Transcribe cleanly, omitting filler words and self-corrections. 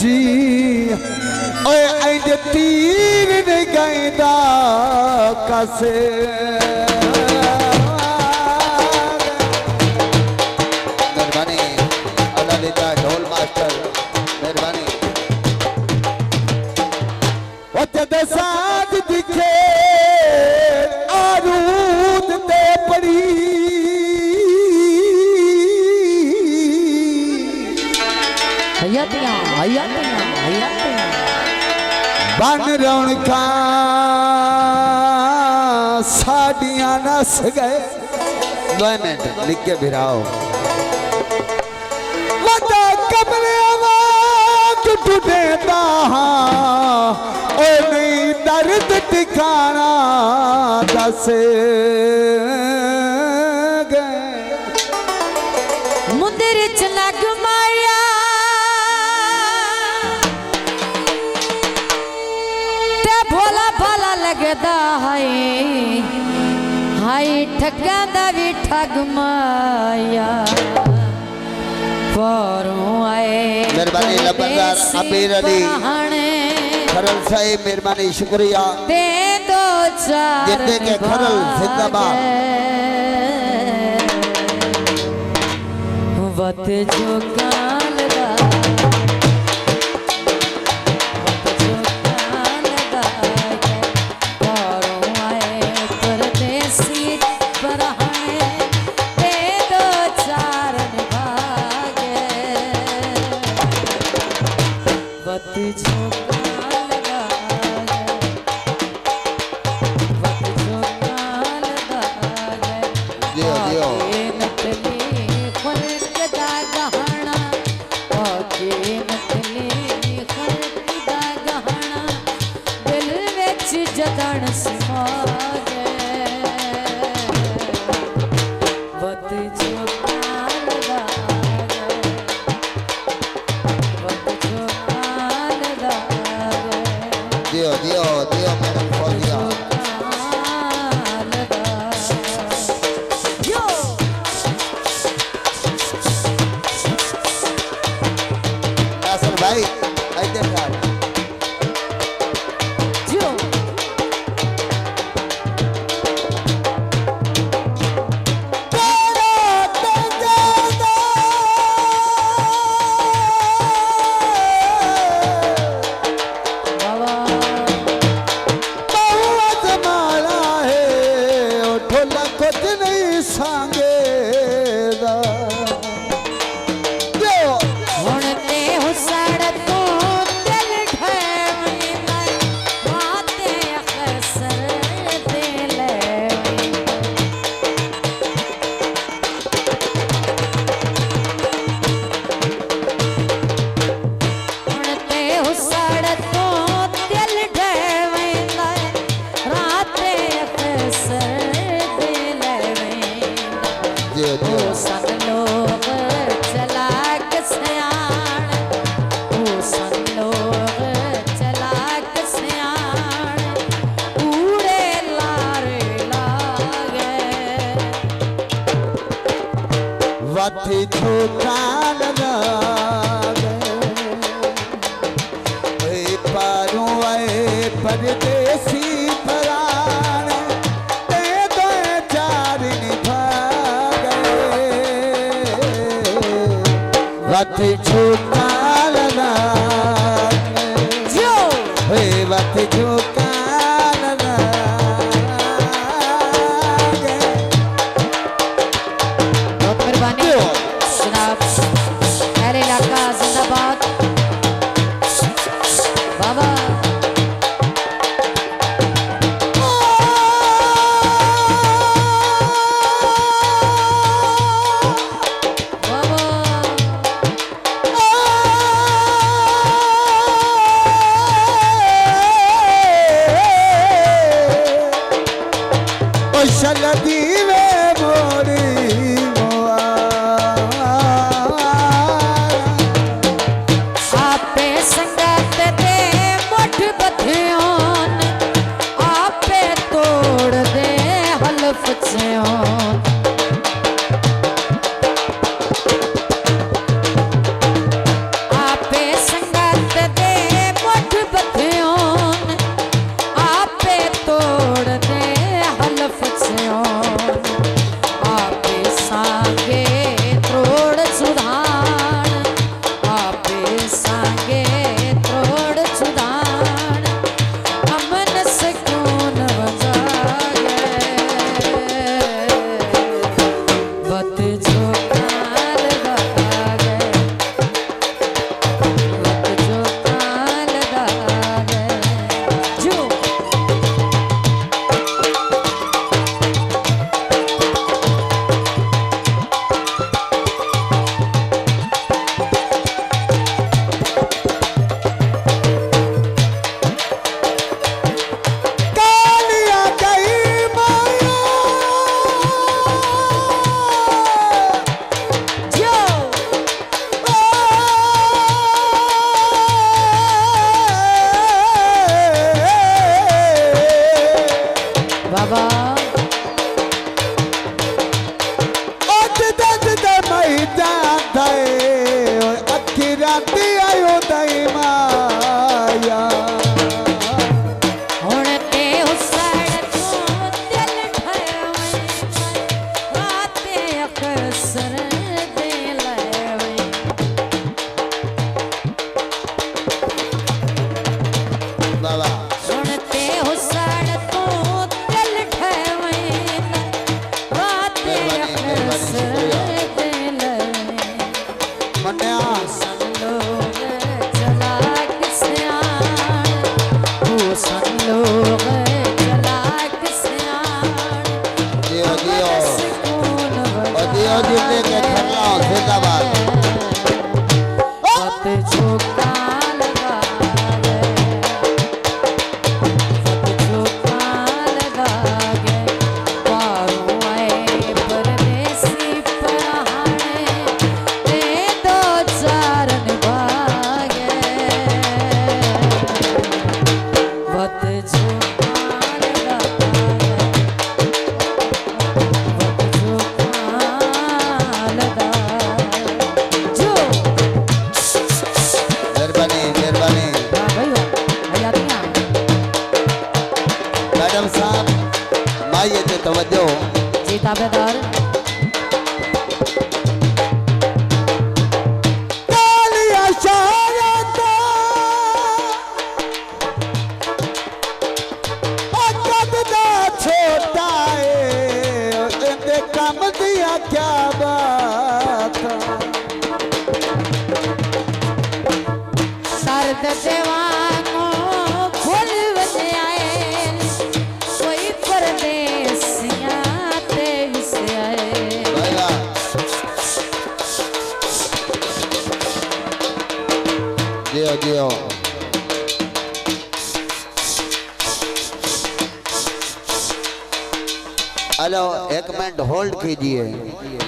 जी ओए इंज तीर नहीं गाइंदा कसे मेहरबानी अदा लेता ढोल मास्टर मेहरबानी जद साथ दिखे आरूद ते पड़ी हयातियां हयातियां हयातियां बन रौनका साड़ियां नस गए 2 मिनट लिख के भिराओ वदा कमरे आवाज टूटेदा ओ नहीं दर्द ठिकाना दस गए मुंदर च लग माया ते भोला भाला लगदा है हाय ठगा दा भी ठग माया परों आए मेहरबानी लबरदार अबीर अली खरल साहिब मेहरबानी शुक्रिया दे दो चार जिंदे के खरल जिंदाबाद वत जो कान दा जदन समा वत जो कान दा वत जो कान दा दियो दियो दियो मैडम फौजिया नासर भाई आइए यार वत जो कान पारों आए परदेसी परान ते दो चार निभा गए वत जो कान वत जो आपे संगत बाबा अज दज दे मई जाता है अखी राती आयो दई माया हुण ते हुसड़ तूं दिल ठहवई राते अक्सर दे लवई बाबा हुण ते हुसड़ तूं दिल ठहवई राते अक्सर दे लवई मन्या सन लोग चला किस्याण तू सन लोग चला किस्याण जियो जियो सुकून और जियो जितने के ठल्ला जिंदाबाद वत झोंका लगा गे वत झोंका लगा गे पारों आए परदेसी पराने ते दो चार निभागे वत झोंका लगा वत झोंका लगा जो मेहरबानी मेहरबानी वाह भाई वाह भैया दिया मैडम साहब माइए ते तवज्जो जी ताबेदार कालिया शारदा अकद दा छोटा है इंदे कम दिया क्या बात सर्द देवानो फुल वजे आए कोई परदेसिया ते विसे आए भाईला जियो जियो हेलो एक मिनट होल्ड कीजिए